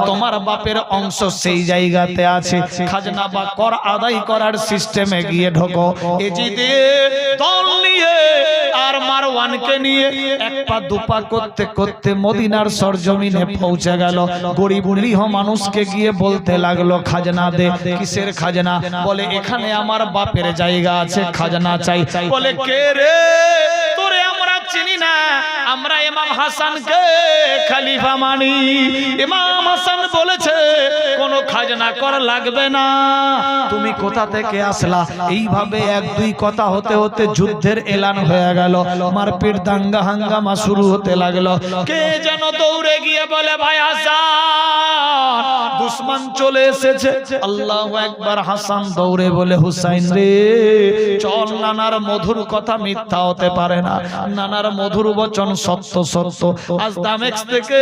তোমার বাপের অংশ সেই জায়গাতে আছে, খাজনা বা কর আদায় করার সিস্টেমে গিয়ে ঢোকো। এজিদে দল নিয়ে আর মারওয়ানকে নিয়ে এক পা দুপা করতে করতে মদিনার সরজমিনে পৌঁছে গেল। গরিব নিরীহ মানুষকে গিয়ে বলতে লাগলো, খাজনা দে। কিসের খাজনা? বলে এখানে আমার বাপের জায়গা আছে, খাজনা চাই। বলে কে রে? তোরে আমরা চিনি না, আমরা ইমাম হাসানকে খলিফা মানি। ইমাম হাসান বলেছে কোনো খাজনা কর লাগবে না। তুমি কোথা থেকে আসলা? এইভাবে এক দুই কথা হতে হতে যুদ্ধের এলান হয়ে গেল। মারপিট দাঙ্গা হাঙ্গামা শুরু হতে লাগলো। কে যেন দৌড়ে গিয়ে বলে, ভাই হাসান, দুশমন চলে এসেছে। আল্লাহু আকবার। হাসান দৌড়ে বলে, হুসাইন রে চল, নানার মধুর কথা মিথ্যা হতে পারে না, নানার মধুর বচন সত্য সত্য। আজ দামেস্ক থেকে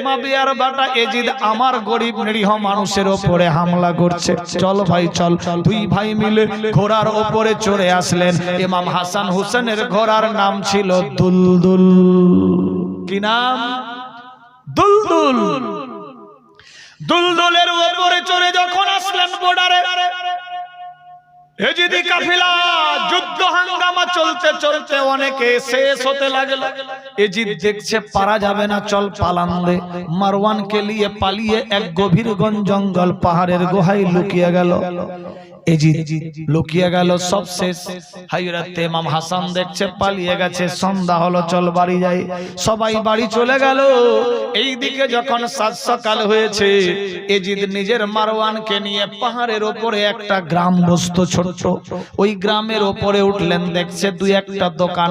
মাবিয়ার বাটা এজিদ আমার গরিব নিরীহ মানুষের উপরে হামলা করছে, চল ভাই চল। দুই ভাই মিলে ঘোড়ার উপরে চড়ে আসলেন। ইমাম হাসান হুসেনের ঘোড়ার নাম ছিল দুলদুল। কি নাম? দুলদুল। দুলদুলের উপরে চড়ে যখন আসলেন বর্ডারে, এজিদি কাফিলা যুদ্ধ হাঙ্গামা চলতে চলতে অনেকে শেষ হতে লাগলো। এজিদ দেখছে পারা যাবে না, চল পালান দে। মারওয়ানকে নিয়ে পালিয়ে এক গভীর বন জঙ্গল পাহাড়ের গুহায় লুকিয়ে গেল। এজিদ লুকিয়ে গেল, সব শেষ। হযরত ইমাম হাসান দেখছে পালিয়ে গেছে, সন্ধ্যা হলো, চল বাড়ি যাই। সবাই বাড়ি চলে গেল। এইদিকে যখন সাত সকাল হয়েছে, এজিদ নিজের মারওয়ানকে নিয়ে পাহাড়ের উপরে একটা গ্রাম বসত ছোট্ট, ওই গ্রামের উপরে উঠলেন। দেখছে দুই একটা দোকান,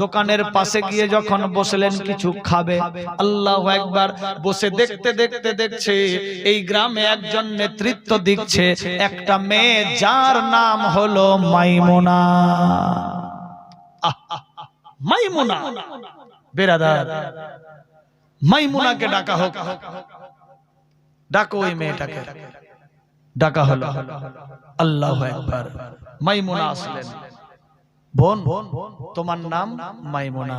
দোকানের পাশে গিয়ে যখন বসলেন কিছু খাবে। আল্লাহু আকবার। বসে দেখতে দেখতে দেখছে এই গ্রামে একজন নেতৃত্ব দিচ্ছে একটা মেয়ে, যার নাম হলো মাইমুনা। মাইমুনা বেরাদার, মাইমুনাকে ডাকা হোক। ডাকো ওই মেয়েটাকে। ডাকা হলো। আল্লাহু আকবার। মাইমুনা আসলেন। বোন, তোমার নাম মাইমুনা।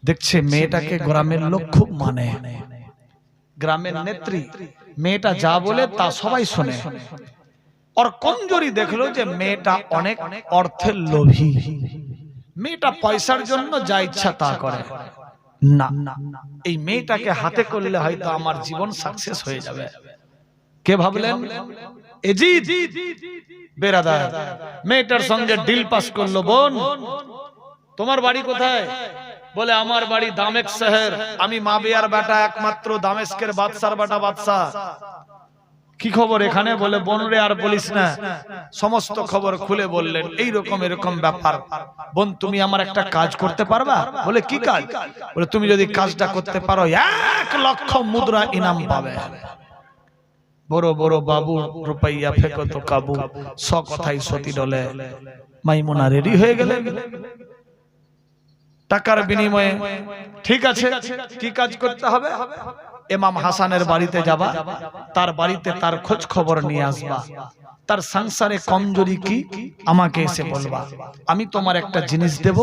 দেখছে মেয়েটাকে গ্রামের লোক খুব মানে, গ্রামের নেত্রী। মেয়েটা যা বলে তা সবাই শোনে। और কমজোরি দেখলো যে মেয়েটা অনেক অর্থের লোভী। মেয়েটা পয়সার জন্য যা ইচ্ছা তা করে না। এই মেয়েটাকে হাতে করলে হয়তো আমার জীবন সাকসেস হয়ে যাবে। কে ভাবলেন? এজিদ বেরাদার মেয়েটার সঙ্গে ডিল পাস করলো। বোন, তোমার বাড়ি কোথায়? বলে আমার বাড়ি দামেস্ক শহর। আমি মাবিয়ার বেটা, একমাত্র দামেস্কের বাদশার বেটা বাদশাহ। কি খবর এখানে? বলে বোন রে আর বলিস না। সমস্ত খবর খুলে বললেন, এইরকম এরকম ব্যাপার। বোন, তুমি আমার একটা কাজ করতে পারবা? বলে কি কাজ? বলে তুমি যদি কাজটা করতে পারো 1 লক্ষ মুদ্রা ইনাম পাবে। বড় বড় বাবু রুপাইয়া ফেকো তো কাবু, কথাই সতী ডলে। মাইমুনা রেডি হয়ে গেলেন টাকার বিনিময়ে। ঠিক আছে, কি কাজ করতে হবে? ইমাম হাসানের বাড়িতে যাবা, তার বাড়িতে তার খোঁজ খবর নিয়ে আসবা, তার সংসারে কমজোরি কি আমাকে এসে বলবা। আমি তোমার একটা জিনিস দেব,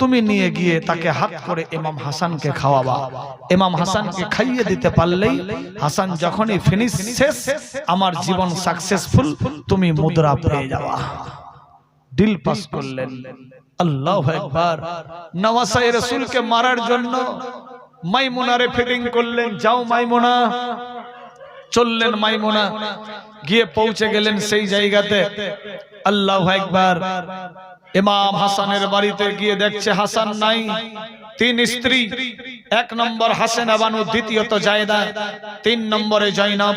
তুমি নিয়ে গিয়ে তাকে হাত করে ইমাম হাসানকে খাওয়াবা। ইমাম হাসানকে খাইয়ে দিতে পারলেই, হাসান যখনই ফিনিশ শেষ, আমার জীবন সাকসেসফুল, তুমি মুদ্রা পেয়ে যাবা। ডিল পাস করলেন। আল্লাহু আকবার। নওয়াসায়ে রাসূলকে মারার জন্য মাইমুনারে ফিটিং করলেন। যাও মাইমুনা। চললেন মাইমুনা, গিয়ে পৌঁছে গেলেন সেই জায়গাতে। আল্লাহু আকবার। ইমাম হাসানের বাড়িতে গিয়ে দেখছে হাসান নাই। 3 স্ত্রী, 1 নম্বর হাসেনা বানু, দ্বিতীয়ত জায়েদা, 3 নম্বরে জয়নব।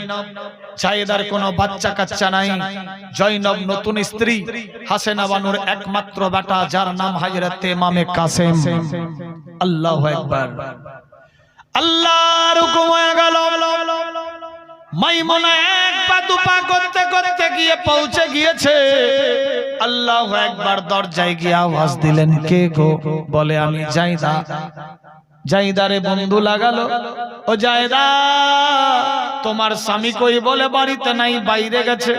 জায়েদার কোনো বাচ্চা কাচ্চা নাই। জয়নব নতুন স্ত্রী, হাসেনা বানুর একমাত্র বেটা, যার নাম হযরত ইমামে কাসেম। আল্লাহু আকবার। আল্লাহর হুকুম হয়ে গেল। মাইমুনা এক পা দুপা করতে করতে গিয়ে পৌঁছে গিয়েছে। আল্লাহু আকবার। দরজায় গিয়ে আওয়াজ দিলেন, কে গো? বলে আমি জায়েদা। জায়েদারে বন্ধু লাগালো, ও জায়েদা তোমার স্বামী কই? বলে বাড়িতে নাই, বাইরে গেছে।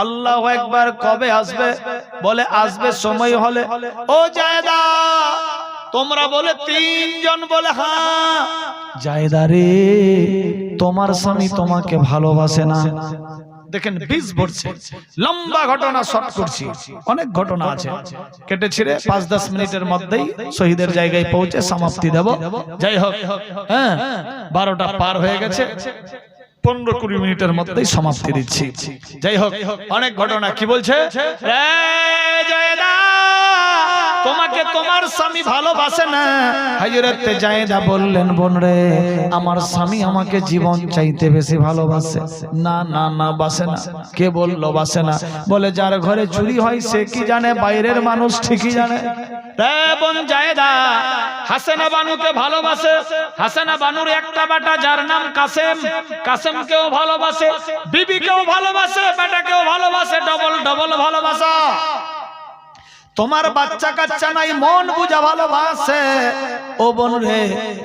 আল্লাহু আকবার। কবে আসবে? বলে আসবে সময় হলে। ও জায়েদা তোমরা বলে তিনজন বলে হ্যাঁ। জায়দা রে, তোমার স্বামী তোমাকে ভালোবাসে না। দেখেন 20 বছর লম্বা ঘটনা শর্ট করছি, অনেক ঘটনা আছে, কেটে ছিড়ে 5-10 মিনিটের মধ্যেই শহীদের জায়গায় পৌঁছে সমাপ্তি দেব। যাই হোক, হ্যাঁ 12টা পার হয়ে গেছে, 15-20 মিনিটের মধ্যেই সমাপ্তি দিচ্ছি। যাই হোক, অনেক ঘটনা। কি বলছে? তোমাকে তোমার স্বামী ভালোবাসে না। হযরত জায়েদা বললেন, বোন রে, আমার স্বামী আমাকে জীবন চাইতে বেশি ভালোবাসে। না না না, বাসে না। কে বললো বাসে না? বলে যার ঘরে চুরি হয় সে কি জানে, বাইরের মানুষ ঠিকই জানে। রে বোন জায়েদা, হাসেনা বানুকে ভালোবাসে। হাসেনা বানুর একটা বেটা যার নাম কাসেম, কাসেমকেও ভালোবাসে, বিবিকেও ভালোবাসে, বেটাকেও ভালোবাসে, ডবল ডবল ভালোবাসা। তোমার বাচ্চা কাচ্চা নাই, মন বুঝা ভালোবাসে। ও বোন রে,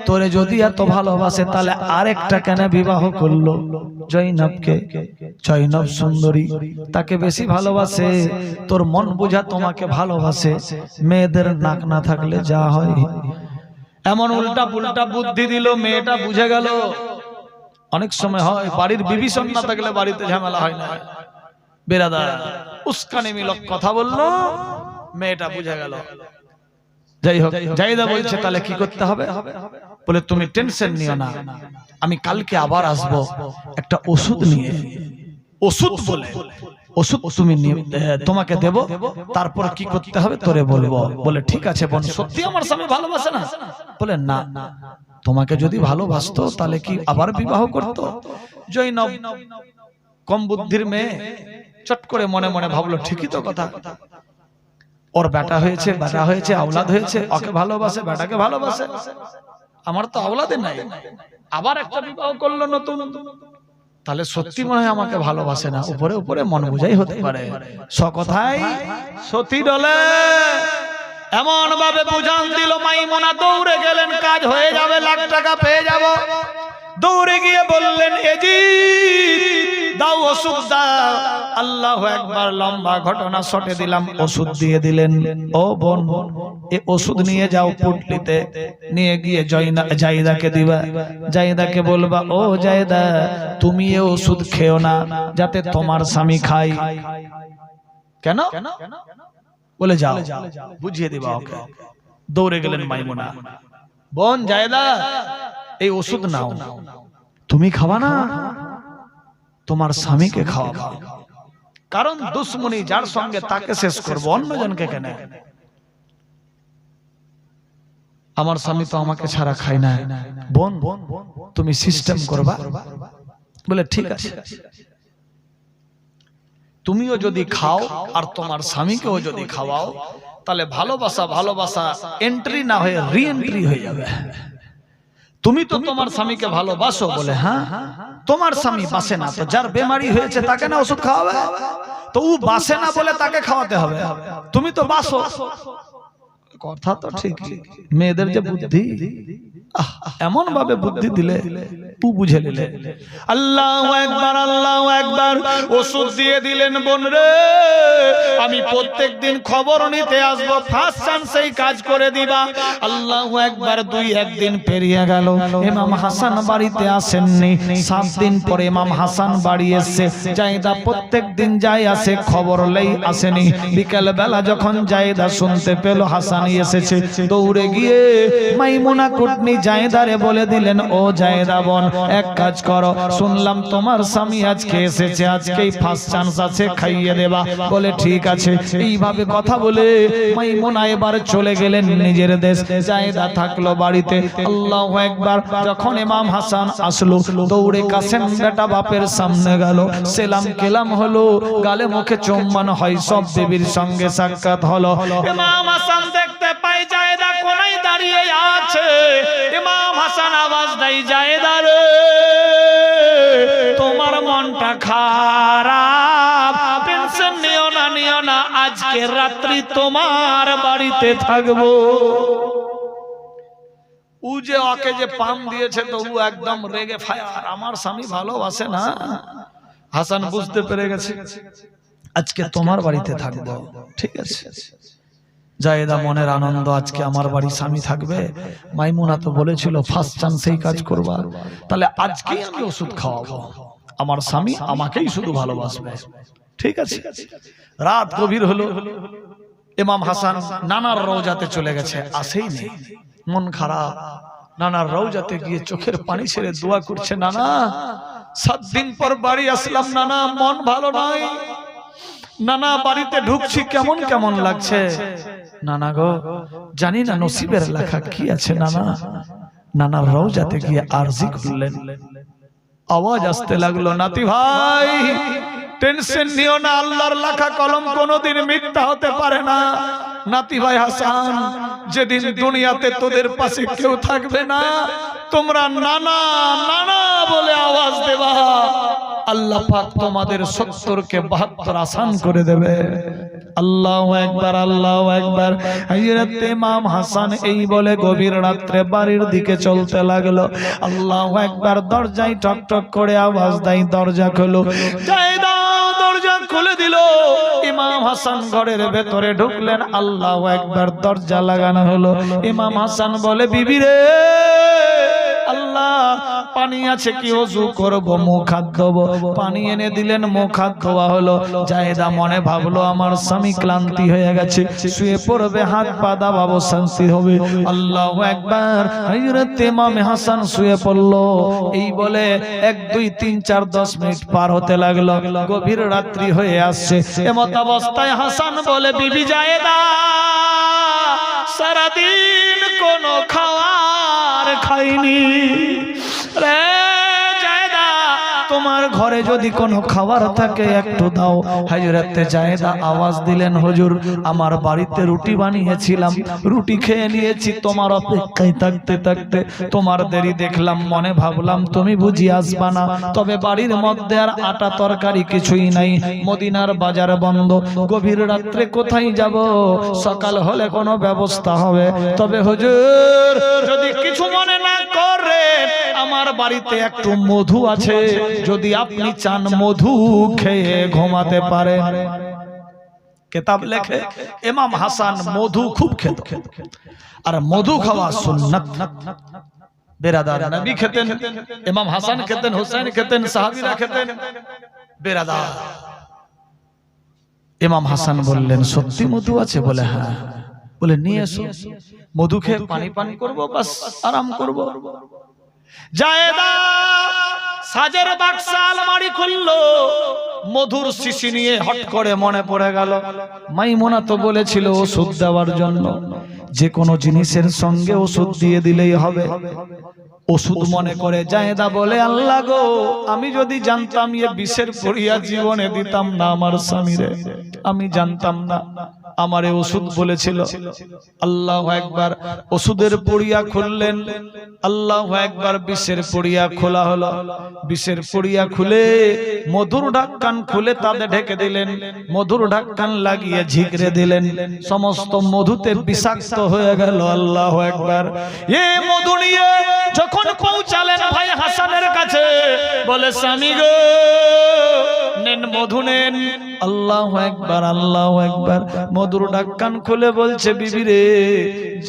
তোরে যদি এত ভালোবাসে তাহলে আরেকটা কেন বিবাহ করলো? জৈনবকে, জৈনব সুন্দরী, তাকে বেশি ভালোবাসে। তোর মন বুঝা তোমাকে ভালোবাসে। মেয়েদের নাক না থাকলে যা হয়, এমন উল্টা পুল্টা বুদ্ধি দিল, মেয়েটা বুঝে গেল। অনেক সময় হয় বাড়ির বিভীষণ না থাকলে বাড়িতে ঝামেলা হয় না। বেরাদার উস্কানিমূলক কথা বললো, মেয়েটা বুঝে গেল। যাই হোক, জায়েদা বলছে তাহলে কি করতে হবে? বলে তুমি টেনশন নিও না, আমি কালকে আবার আসবো একটা ওষুধ নিয়ে। ওষুধ বলে ওষুধ তুমি তোমাকে দেব, তারপর কি করতে হবে তোরে বলবো। বলে ঠিক আছে বোন, সত্যি আমার স্বামী ভালোবাসে না? বলে না, তোমাকে যদি ভালোবাসতো তাহলে কি আবার বিবাহ করতো? জৈনব কম বুদ্ধির মেয়ে, চট করে মনে মনে ভাবলো ঠিকই তো কথা, ওর বেটা হয়েছে, বেটা হয়েছে, আওলাদ হয়েছে, ওকে ভালোবাসে, বেটাকে ভালোবাসে, আমার তো আওলাদে নাই, আবার একটা বিবাহ করলো নতুন, তাহলে সত্যি মনে হয় আমাকে ভালোবাসে না। উপরে উপরে মন বুঝাই হতে পারে, সকথাই সতী ডলে। এমন ভাবে বুঝান দিল, মাইমুনা দৌড়ে গেলেন, কাজ হয়ে যাবে, লাখ টাকা পেয়ে যাব। দৌড়ে গিয়ে বললেন, এজি দাও ওষুধ দাও। আল্লাহু আকবার, লম্বা ঘটনা শটে দিলাম, ওষুধ দিয়ে দিলেন। ও বোন, এই ওষুধ নিয়ে যাও পুটলিতে, নিয়ে গিয়ে জায়েদাকে দিবা। জায়েদাকে বলবা, ও জায়েদা, তুমি এই ওষুধ খেও না, যাতে তোমার স্বামী খায়। কেন? বলে যাও, বুঝিয়ে দিবা ওকে। দৌড়ে গেলেন মাইমুনা, বোন জায়েদা, এই ওষুধ নাও, তুমি খাবা না, তোমার স্বামীকে খাওয়াবা। কারণ দুশ্মনী যার সঙ্গে তাকে শেষ করবো, অন্যজনকে কেন? আমার স্বামী তো আমাকে ছাড়া খায় না, বোন তুমি সিস্টেম করবা। বলে ঠিক আছে, তুমিও যদি খাও আর তোমার স্বামীকেও যদি খাওয়াও, তাহলে ভালোবাসা ভালোবাসা এন্ট্রি না হয়ে রি এন্ট্রি হয়ে যাবে। তুমি তো তোমার স্বামীকে ভালোবাসো। বলে হ্যাঁ, তোমার স্বামী বাসে না, তো যার বেমারি হয়েছে তাকে না ওষুধ খাওয়াবে? তো ও বাসে না বলে তাকে খাওয়াতে হবে, তুমি তো বাসো। কথা তো ঠিক, মেয়েদের যে বুদ্ধি, এমন ভাবে বুদ্ধি দিলে তু বুঝে নিলে। আল্লাহু আকবার, আল্লাহু আকবার। ওষুধ দিয়ে দিলেন। বোন রে, আমি প্রত্যেকদিন খবর নিতে আসবো, ফার্স্ট চান্সেই কাজ করে দিবা। আল্লাহু আকবার। 2-1 দিন পেরিয়ে গেল, ইমাম হাসান বাড়িতে আসেননি। 7 দিন পরে ইমাম হাসান বাড়ি এসে, জায়েদা প্রত্যেকদিন যায় আসে, খবর লেই আসেনি। বিকেল বেলা যখন জায়েদা শুনতে পেল হাসান এসেছে, দৌড়ে গিয়ে মাইমুনা কুটনি জায়েদারে বলে দিলেন, ও জায়েদা বোন, এক কাজ করো, শুনলাম তোমার স্বামী আজকে এসেছে, আজকেই ফার্স্ট চান্স আছে, খাইয়ে দেবা। বলে ঠিক আছে। এইভাবে কথা বলে মাইমুনা এবার চলে গেলেন নিজের দেশ, জায়েদা থাকলো বাড়িতে। আল্লাহু আকবার। যখন ইমাম হাসান আসলো, দৌড়ে কাসেম বেটা বাপের সামনে গেল, সেলাম কেলাম হলো, গালে মুখে চুম্বন হয়, সব বিবির সঙ্গে সাক্ষাৎ হলো। ইমাম হাসান দেখতে পাই জায়েদা কোনায় দাঁড়িয়ে আছে। ইমাম হাসান আওয়াজ দেয়, জায়েদা রে, তোমার মনটা খারাপ, টেনশন নিও না, নিও না, আজকে রাত্রি তোমার বাড়িতে থাকবো। ও যে ওকে যে পাম দিয়েছে, তো ও একদম রেগে ফায়ার, আমার স্বামী ভালোবাসে না। হাসান বুঝতে পেরে গেছে, আজকে তোমার বাড়িতে থাকবো। ঠিক আছে। জায়েদা মনের আনন্দ, আজকে আমার বাড়ি স্বামী থাকবে। মাইমুনা তো বলেছিল ফার্স্ট চান্সেই কাজ করবা, তাহলে আজকেই আমি ওষুধ খাওয়াবো, আমার স্বামী আমাকেই শুধু ভালোবাসবে। ঠিক আছে, রাত গভীর হলো, ইমাম হাসান নানার রওজাতে চলে গেছে, আসেই নেই, মন খারাপ। নানার রওজাতে গিয়ে চোখের পানি ছেড়ে দোয়া করছে, নানা 7 দিন পর বাড়ি আসলাম, নানা মন ভালো নাই, নানা বাড়িতে ঢুকছি কেমন কেমন লাগছে, নানা গো জানি না নসিবের লেখা কি আছে নানা। নানার রওজাতে গিয়ে আরজি করলেন, আওয়াজ আসতে লাগলো, নাতি ভাই টেনশন নিও না, আল্লাহর লেখা কলম কোনোদিন মিথ্যা হতে পারে না। নাতি ভাই হাসান, যেদিন দুনিয়াতে তোদের পাশে কেউ থাকবে না, তোমরা নানা নানা বলে আওয়াজ দেবা, আল্লাহ পাক তোমাদের 70 কে 72 আসান করে দেবে। আল্লাহু আকবার, আল্লাহু আকবার। হযরত ইমাম হাসান এই বলে গভীর রাত্রে বাড়ির দিকে চলতে লাগলো। আল্লাহু আকবার। দরজায় টক টক করে আওয়াজ দেয়, দরজা খোলো। জায়েদা দরজা খুলে দিল। ইমাম হাসান ঘরের ভেতরে ঢুকলেন। আল্লাহু আকবার। দরজা লাগানো হলো। ইমাম হাসান বলে, বিবি রে, আল্লাহ পানি আছে কি, ওযু করব, মুখ হাত ধোবো। পানি এনে দিলেন, মুখ হাত ধোয়া হলো। জায়েদা মনে ভাবলো আমার স্বামী ক্লান্তি হয়ে গেছে, শুয়ে পড়বে, হাত পা দাবাবো, শান্তি হবে। আল্লাহু আকবার। হযরত ইমাম হাসান শুয়ে পড়লো। এই বলে 1 2 3 4 10 মিনিট পার হতে লাগলো। গভীর রাত্রি হয়ে আসছে। এমত অবস্থায় হাসান বলে, বিবি জায়েদা, সারাদিন কোনো খাবার খাইনি রে জায়েদা, তোমার ঘরে যদি কোনো খাবার থাকে একটু দাও। হযরত জায়েদা আওয়াজ দিলেন, হুজুর আমার বাড়িতে রুটি বানিয়েছিলাম, রুটি খেয়ে নিয়েছি, তোমার অপেক্ষায় থাকতে থাকতে তোমার দেরি দেখলাম, মনে ভাবলাম তুমি বুঝি আসবা না, তবে বাড়ির মধ্যে আর আটা তরকারি কিছুই নাই, মদিনার বাজার বন্ধ, গভীর রাত্রে কোথায় যাব, সকাল হলে কোনো ব্যবস্থা হবে। তবে হুজুর যদি কিছু মনে না করে, আমার বাড়িতে একটু মধু আছে, যদি আপনি চান মধু খেয়ে ঘুমাতে পারেন। কিতাব লেখে ইমাম হাসান মধু খুব খেত, আর মধু খাওয়া সুন্নাত। বেরাদার, নবী খেতেন, ইমাম হাসান খেতেন, হুসাইন খেতেন, সাহাবীরা খেতেন। বেরাদার, ইমাম হাসান বললেন, সত্যি মধু আছে? বলে হ্যাঁ। বলে নিয়ে এসো, মধু খেয়ে পানি পানি করব, বাস আরাম করব। জায়েদা সাজের বাক্সা আলমারি খুললো, মধুর শিশি নিয়ে হট করে মনে পড়ে গেল, মাইমুনা তো বলেছিল ওষুধ দেওয়ার জন্য, যে কোনো জিনিসের সঙ্গে ওষুধ দিয়ে দিলেই হবে। ওষুধ মনে করে জায়েদা বলে, আল্লাহ গো, আমি যদি জানতাম এ বিষের পড়িয়া জীবনে দিতাম না আমার স্বামীরে, আমি জানতাম না, আমারে ওষুধ বলেছিল। আল্লাহু আকবার। ওষুধের পুড়িয়া খুললেন। আল্লাহু আকবার। বিষের পুড়িয়া খোলা হলো। বিষের পুড়িয়া খুলে মধুর ঢাককান খুলে তাতে ঢেকে দিলেন, মধুর ঢাককান লাগিয়ে ঝিকরে দিলেন, সমস্ত মধুতে বিষাক্ত হয়ে গেল। আল্লাহু আকবার। এ মধু নিয়ে যখন পৌঁছালেন ভাই হাসানের কাছে, বলে, স্বামী গো, নেন মধু নেন। আল্লাহু আকবার, আল্লাহু আকবার। মধুর ঢাককান খুলে বলছে, বিবি রে,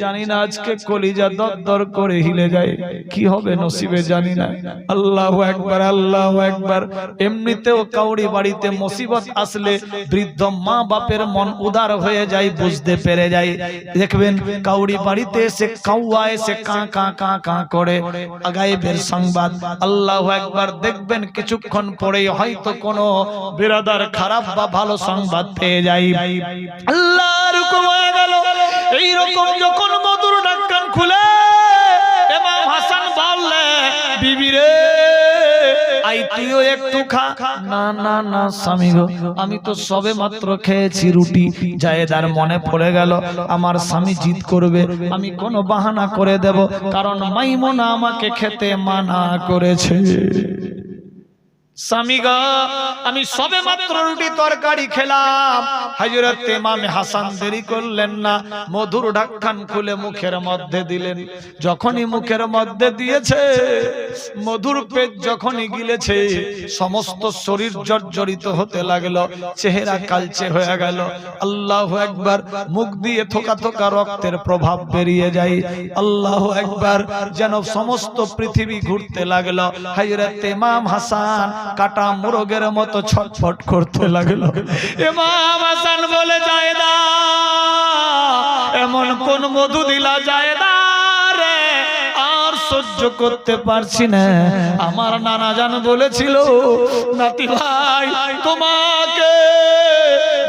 জানি না আজকে কলিজা দরদর করে হিলে যায়, কি হবে নসিবে জানি না। আল্লাহু আকবার, আল্লাহু আকবার। এমনিতেও কাউরি বাড়িতে মুসিবত আসলে বৃদ্ধ মা বাপের মন উদার হয়ে যায়, বুঝতে পেরে যায়। দেখবেন কাউরি বাড়িতে এসে কাউয়া এসে কা কা কা কা করে, গায়েবের সংবাদ। আল্লাহু আকবার। দেখবেন কিছুক্ষণ পরেই হয়তো কোনো বিরাদার খারাপ বা ভালো সংবাদ পেয়ে যায়। আল্লাহর হুকুম হয়ে গেল। এই রকম যখন মধুর ঢাককান খুলে ইমাম হাসান বললে, বিবি রে, আই তুইও একটু খা। না না না স্বামী গো, আমি তো সবে মাত্র খেয়েছি রুটি। জায়েদার মনে পড়ে গেল, আমার স্বামী জিদ করবে, আমি কোনো বাহানা করে দেব, কারণ মাইমুনা আমাকে খেতে মানা করেছে। স্বামীগা আমি সবে মাত্র রুটি তরকারি খেলাম। হযরত ইমাম হাসান দেরি করলেন না, মধুর ঢাকখান খুলে মুখের মধ্যে দিলেন। যখনই মুখের মধ্যে দিয়েছে, মধুর পেট যখনই গিলেছে, সমস্ত শরীর জর্জরিত হতে লাগলো, চেহারা কালচে হয়ে গেল। আল্লাহু আকবার। মুখ দিয়ে থোকা থোকা রক্তের প্রভাব বেরিয়ে যায়। আল্লাহু আকবার। যেন সমস্ত পৃথিবী ঘুরতে লাগলো। হযরত ইমাম হাসান কাটা মুরগের মতো ছটফট করতে লাগলো। ইমাম হাসান বলে, জায়েদা, এমন কোন মধু দিলা জায়েদা রে, আর সহ্য করতে পারছি না। আমার নানা জান বলেছিল, নাতি ভাই তোমাকে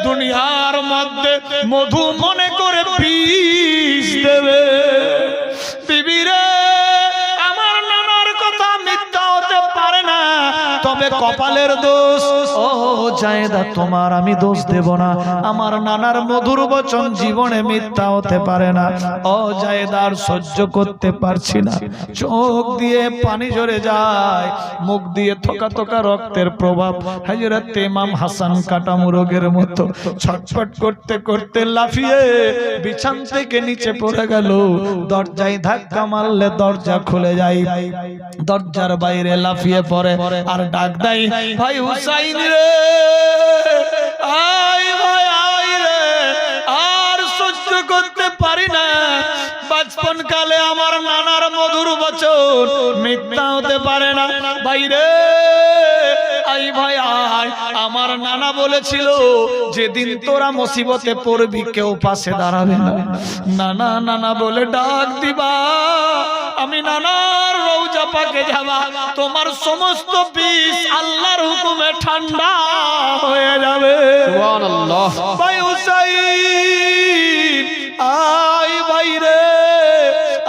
দুনিয়ার মধ্যে মধু মনে করে বিষ দেবে। বিবি রে, আমার নানার কথা মিথ্যা হতে পারে না, তবে কপালের দোষ। ও জায়েদা, তোমার আমি দোষ দেব না, আমার নানার মধুর বচন জীবনে মিথ্যা হতে পারে না। ও জায়েদা, আর সহ্য করতে পারছি না, চোখ দিয়ে পানি ঝরে যায়, মুখ দিয়ে থোকা থোকা রক্তের প্রভাব। হযরত ইমাম হাসান কাটা মুরগের মতো ছটফট করতে করতে লাফিয়ে বিছান থেকে নিচে পড়ে গেল। দরজায় ধাক্কা মারলে দরজা খুলে যায়, দরজার বাইরে লাফিয়ে পড়ে আর ডাক দেয়, ভাই হুসাইন রে, আয় ভাই আয় রে, আর সহ্য করতে পারি না। বাচপন কালে আমার নানার মধুর বচন মিথ্যা হতে পারে না। ভাই রে, আয় ভাই আয়। আমার নানা বলেছিল, যেদিন তোরা মুসিবতে পড়বি কেউ পাশে দাঁড়াবে না। নানা নানা বলে ডাক দিবা, আমি নানার রওজা পাকে যাবা, তোমার সমস্ত বিষ আল্লাহর হুকুমে ঠান্ডা হয়ে যাবে। সুবহানাল্লাহ। ভাই হুসাইন, আয় ভাই রে,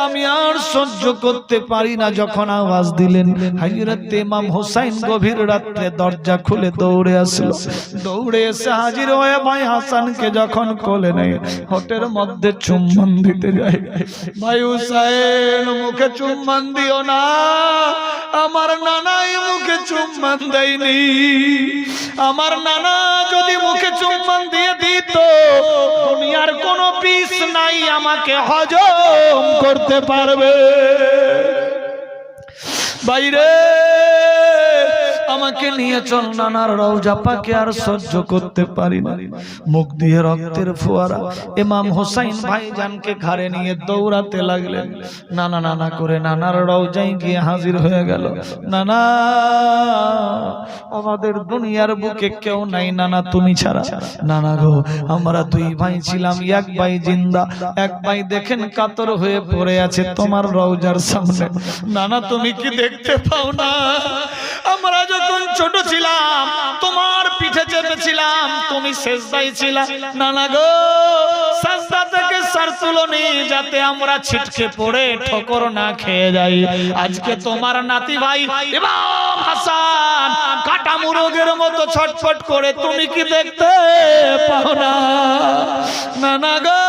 আমি আর সহ্য করতে পারি না। যখন আওয়াজ দিলেন, হযরত ইমাম হুসাইন গভীর রাতে দরজা খুলে দৌড়ে আসলো। দৌড়ে এসে হাজির হয়ে ভাই হাসানকে যখন কোলে নেয়, হোটের মধ্যে চুম্বন দিতে যায়। ভাই হুসাইন, মুখে চুম্বন দিও না, আমার নানাই মুখে চুম্বন দেয়নি। আমার নানা যদি মুখে চুম্বন দিয়ে দিত, দুনিয়ার কোনো বিষ নাই আমাকে হজম করতে পারবে। বাইরে আমাকে নিয়ে চল, নানার রওজা পাকে আর সহ্য করতে পারি না। মুখ দিয়ে রক্তের ফোয়ারা। ইমাম হুসাইন ভাইজানকে ঘাড়ে নিয়ে দৌড়াতে লাগলেন। নানা নানা করে নানার রওজায় গিয়ে হাজির হয়ে গেল। নানা, আমাদের দুনিয়ার বুকে কেউ নাই নানা, তুমি ছাড়া। নানা গো, আমরা দুই ভাই ছিলাম, এক ভাই জিন্দা, এক ভাই দেখেন কাতর হয়ে পড়ে আছে তোমার রওজার সামনে। নানা, তুমি কি দেখতে পাও না? আমরা যখন ছোট ছিলাম তোমার পিঠে চেপেছিলাম, তুমি সেজদায় ছিলা। নানা গো, সেজদা থেকে সর তুলনি যাতে আমরা ছিটকে পড়ে ঠোকর না খেয়ে যাই। আজকে তোমার নাতি ভাই ইমাম হাসান কাটা মুরগের মতো ছটফট করে, তুমি কি দেখতে পাও না? নানা গো,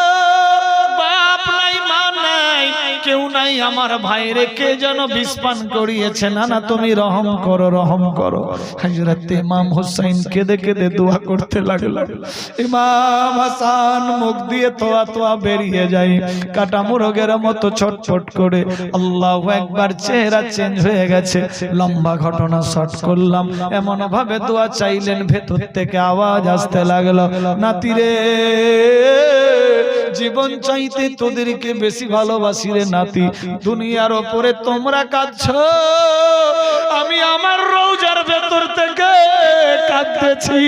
বাপ নাই, মা নাই, কেউ নাই, আমার ভাইরে কে যেন বিষ পান করিয়েছে। নানা, তুমি রহম করো, রহম করো। হযরত ইমাম হুসাইন কেঁদে কেঁদে দোয়া করতে লাগলো। ইমাম হাসান মুখ দিয়ে তোয়া তোয়া বেরিয়ে যায়, কাটা মুরগের মতো ছটফট করে। আল্লাহু আকবার। চেহারা চেঞ্জ হয়ে গেছে। লম্বা ঘটনা শর্ট করলাম। এমন ভাবে দোয়া চাইলেন, ভেতর থেকে আওয়াজ আসতে লাগলো, নাতিরে, জীবন চাইতে তোদেরকে বেশি ভালোবাসি রে নাতি। দুনিয়ার উপরে তোমরা কাঁদছো, আমি আমার রওজার ভেতর থেকে কাঁদতেছি।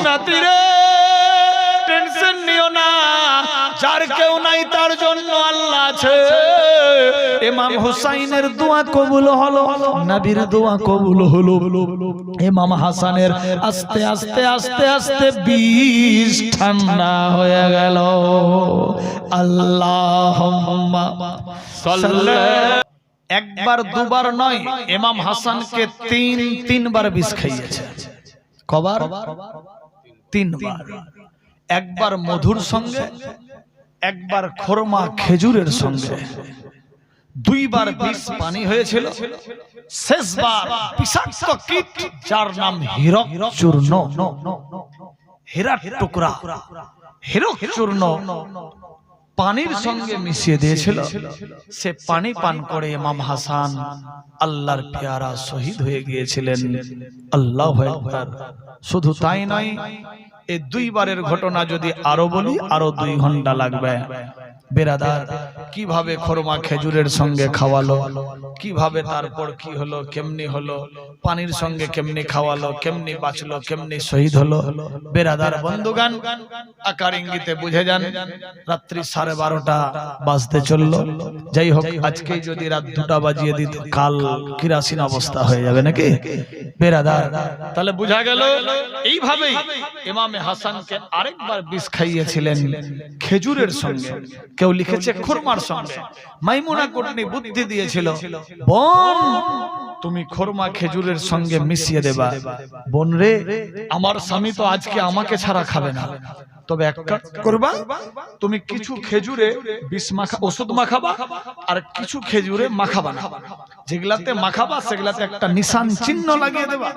নাতি রে, টেনশন নিও না, যার কেউ নাই তার জন্য আল্লাহ আছে। ইমাম হুসাইনের দোয়া কবুল হলো, নবীর দোয়া কবুল হলো। ইমাম হাসানের আস্তে আস্তে আস্তে আস্তে বিষ ঠান্ডা হয়ে গেল। আল্লাহুম্মা সাল্লি। একবার দুবার নয়, ইমাম হাসানকে তিনবার বিষ খাইয়েছে। কবার? তিনবার। একবার মধুর সঙ্গে, একবার খোরমা খেজুরের সঙ্গে, দুইবার বিষ পানি হয়েছিল, শেষবার বিষাক্ত কীট যার নাম হীরক চূর্ণ, হীরার টুকরা, হীরক চূর্ণ পানির সঙ্গে মিশিয়ে দিয়েছিল। সে পানি পান করে ইমাম হাসান আল্লাহর পেয়ারা শহীদ হয়ে গিয়েছিলেন। আল্লাহু আকবার। শুধু তাই নয়, এই দুইবারের ঘটনা যদি আরো বলি আরো 2 ঘন্টা লাগবে। বেরাদার, কিভাবে খরমা খেজুরের সঙ্গে খাওয়ালো, কিভাবে তারপর কি হলো, কেমনি হলো, পানির সঙ্গে কেমনি খাওয়ালো, কেমনি বাঁচলো, কেমনি শহীদ হলো। বেরাদার বন্ধুগান, আকার ইঙ্গিতে বুঝে যান রাত্রি 12:30 বাজতে চললো। যাই হোক, আজকে যদি রাত 2টা বাজিয়ে দিত, কাল কিরাসিন অবস্থা হয়ে যাবে নাকি বেরাদার? তাহলে বুঝা গেল এইভাবেই ইমামে হাসানকে আরেকবার বিষ খাইয়েছিলেন খেজুরের সঙ্গে। কেউ লিখেছে খুরমার সঙ্গে। মাইমুনা কুটনি বুদ্ধি দিয়েছিল, বোন তুমি খুরমা খেজুরের সঙ্গে মিশিয়ে দেবা। বোন রে, আমার স্বামী তো আজকে আমাকে ছাড়া খাবে না, তবে এক কাজ করবা, তুমি কিছু খেজুরে বিষ মাখা ওষুধ মাখাবা আর কিছু খেজুরে মাখাবা না। যেগুলাতে মাখাবা সেগুলাতে একটা নিশান চিহ্ন লাগিয়ে দেবা।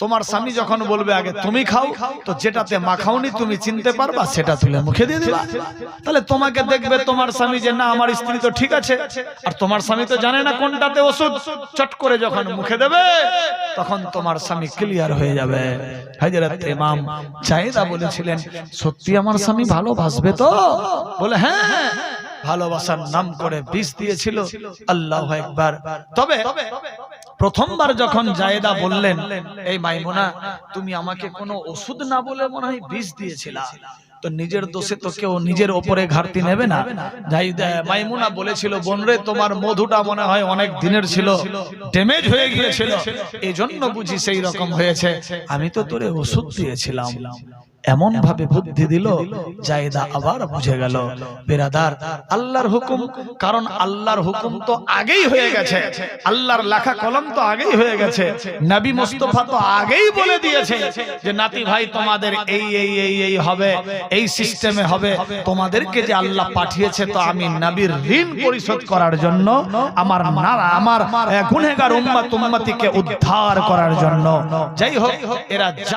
তোমার স্বামী যখন বলবে আগে তুমি খাও, তো যেটাতে মাখাওনি তুমি চিনতে পারবা, সেটা তুলে মুখে দিয়ে দিবা। তাহলে তোমাকে দেখবে তোমার স্বামী যে না আমার স্ত্রী তো ঠিক আছে, আর তোমার স্বামী তো জানে না কোনটাতে ওষুধ। চট করে যখন মুখে দেবে তখন তোমার স্বামী ক্লিয়ার হয়ে যাবে। হযরত ইমাম জায়েদা বলেছিলেন, সত্যি আমার স্বামী ভালোবাসবে তো? বলে হ্যাঁ, ভালোবাসার নাম করে বিষ দিয়েছিল। আল্লাহু আকবার। তবে প্রথমবার যখন জায়েদা বললেন, এই মাইমুনা তুমি আমাকে কোনো ওষুধ না বলে মনে হয় বিষ দিয়েছিলা, তো নিজের দোষে তো কেউ নিজের উপরে ঘাটতি নেবে না। মাইমুনা বলেছিল, বোন রে তোমার মধুটা মনে হয় অনেক দিনের ছিল, ড্যামেজ হয়ে গিয়েছিল, এই জন্য বুঝি সেই রকম হয়েছে, আমি তো তোরে ওষুধ দিয়েছিলাম। এমন ভাবে বুদ্ধি দিল, জায়েদা আবার বুঝে গেল। বেরাদার, আল্লাহর হুকুম, কারণ আল্লাহর হুকুম তো আগেই হয়ে গেছে, আল্লাহর লেখা কলম তো আগেই হয়ে গেছে। নবী মুস্তাফা তো আগেই বলে দিয়েছে যে নাতি ভাই তোমাদের এই এই এই এই হবে, এই সিস্টেমে হবে। তোমাদেরকে যে আল্লাহ পাঠিয়েছে তো আমি নবীর ঋণ পরিশোধ করার জন্য, আমার গুনাহগার উম্মতিকে উদ্ধার করার জন্য। যাই হোক, এরা